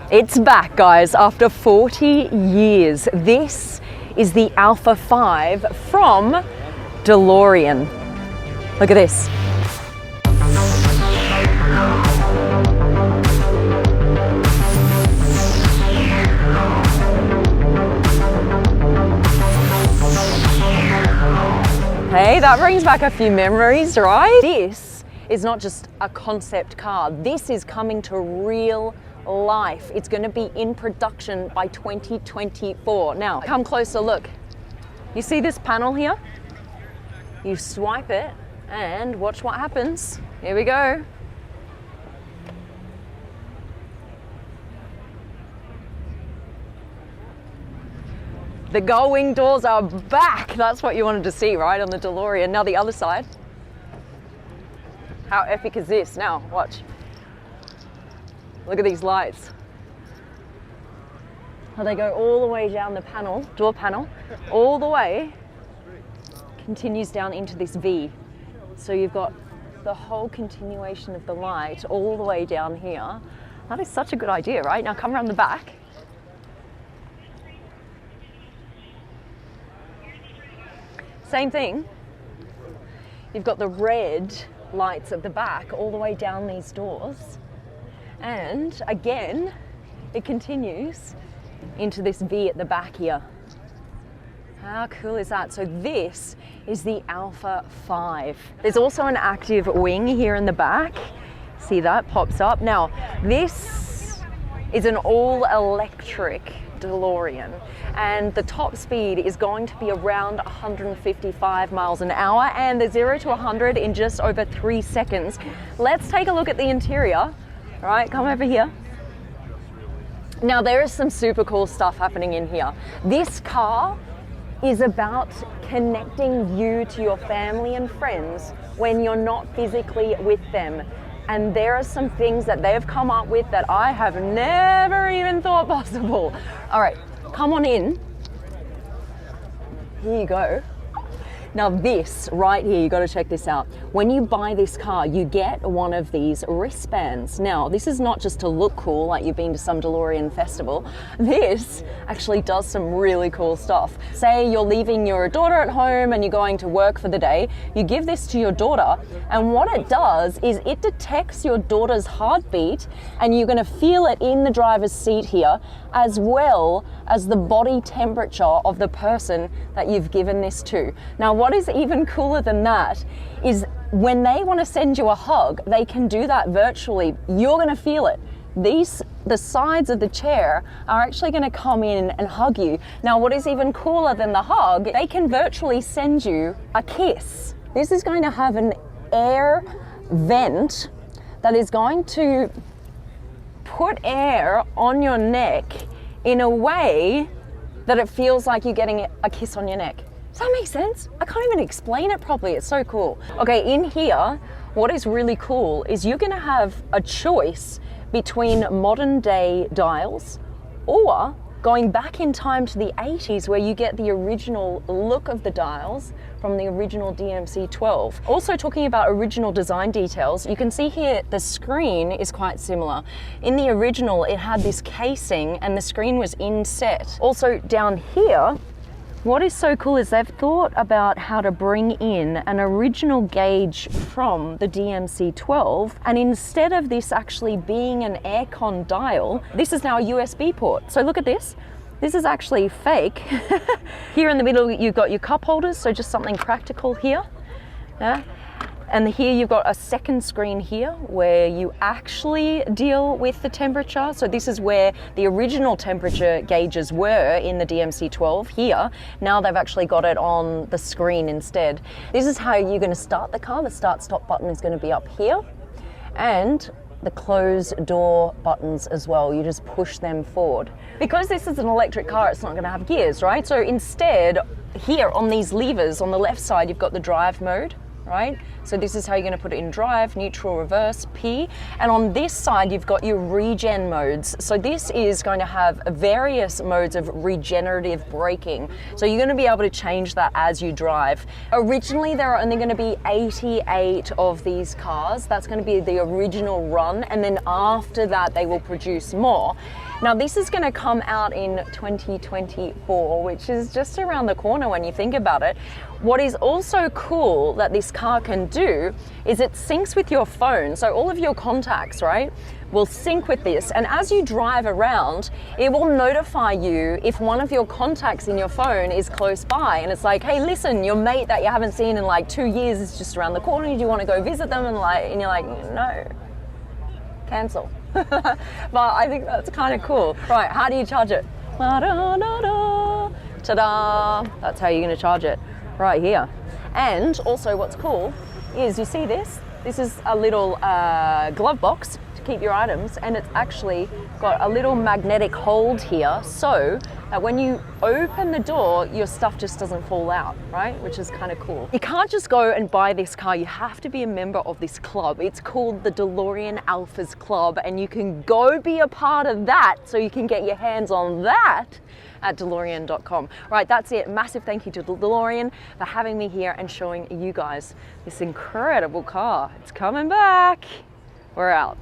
It's back, guys, after 40 years. This is the Alpha5 from DeLorean. Look at this. Hey, that brings back a few memories, right? This is not just a concept car. This is coming to real life. It's going to be in production by 2024. Now, come closer, look. You see this panel here? You swipe it and watch what happens. Here we go. The gull-wing doors are back. That's what you wanted to see, right, on the DeLorean. Now the other side. How epic is this? Now, watch. Look at these lights. How they go all the way down the panel, door panel, all the way, continues down into this V. So you've got the whole continuation of the light all the way down here. That is such a good idea, right? Now come around the back. Same thing. You've got the red lights at the back all the way down these doors. And again, it continues into this V at the back here. How cool is that? So this is the Alpha5. There's also an active wing here in the back. See that pops up. Now, this is an all-electric DeLorean, and the top speed is going to be around 155 miles an hour, and the 0 to 100 in just over 3 seconds. Let's take a look at the interior. All right, come over here. Now there is some super cool stuff happening in here. This car is about connecting you to your family and friends when you're not physically with them. And there are some things that they've come up with that I have never even thought possible. All right, come on in. Here you go. Now this right here, you got to check this out. When you buy this car, you get one of these wristbands. Now, this is not just to look cool, like you've been to some DeLorean festival. This actually does some really cool stuff. Say you're leaving your daughter at home and you're going to work for the day. You give this to your daughter, and what it does is it detects your daughter's heartbeat, and you're going to feel it in the driver's seat here, as well as the body temperature of the person that you've given this to. Now, what is even cooler than that is when they want to send you a hug, they can do that virtually. You're going to feel it. The sides of the chair are actually going to come in and hug you. Now, what is even cooler than the hug, they can virtually send you a kiss. This is going to have an air vent that is going to put air on your neck in a way that it feels like you're getting a kiss on your neck. Does that make sense? I can't even explain it properly. It's so cool. Okay, in here, what is really cool is you're gonna have a choice between modern day dials or going back in time to the 80s, where you get the original look of the dials from the original DMC-12. Also, talking about original design details, you can see here the screen is quite similar. In the original, it had this casing and the screen was inset. Also down here, what is so cool is they've thought about how to bring in an original gauge from the DMC-12, and instead of this actually being an aircon dial, this is now a USB port. So look at this. This is actually fake. Here in the middle, you've got your cup holders, so just something practical here. Yeah. And here you've got a second screen here where you actually deal with the temperature. So this is where the original temperature gauges were in the DMC-12 here. Now they've actually got it on the screen instead. This is how you're going to start the car. The start-stop button is going to be up here. And the close door buttons as well. You just push them forward. Because this is an electric car, it's not going to have gears, right? So instead, here on these levers on the left side, you've got the drive mode, right? So this is how you're going to put it in drive, neutral, reverse, P. And on this side, you've got your regen modes. So this is going to have various modes of regenerative braking. So you're going to be able to change that as you drive. Originally, there are only going to be 88 of these cars. That's going to be the original run. And then after that, they will produce more. Now this is going to come out in 2024, which is just around the corner when you think about it. What is also cool that this car can do is it syncs with your phone. So all of your contacts, right, will sync with this. And as you drive around, it will notify you if one of your contacts in your phone is close by. And it's like, hey, listen, your mate that you haven't seen in like 2 years is just around the corner. Do you want to go visit them? And you're like, no, cancel. But I think that's kind of cool. Right, how do you charge it? Ta-da! That's how you're going to charge it, right here. And also what's cool is, you see this? This is a little glove box to keep your items, and it's actually got a little magnetic hold here so that when you open the door, your stuff just doesn't fall out, right? Which is kind of cool. You can't just go and buy this car, you have to be a member of this club. It's called the DeLorean Alphas Club, and you can go be a part of that so you can get your hands on that at DeLorean.com. Right, that's it. Massive thank you to DeLorean for having me here and showing you guys this incredible car. It's coming back. We're out.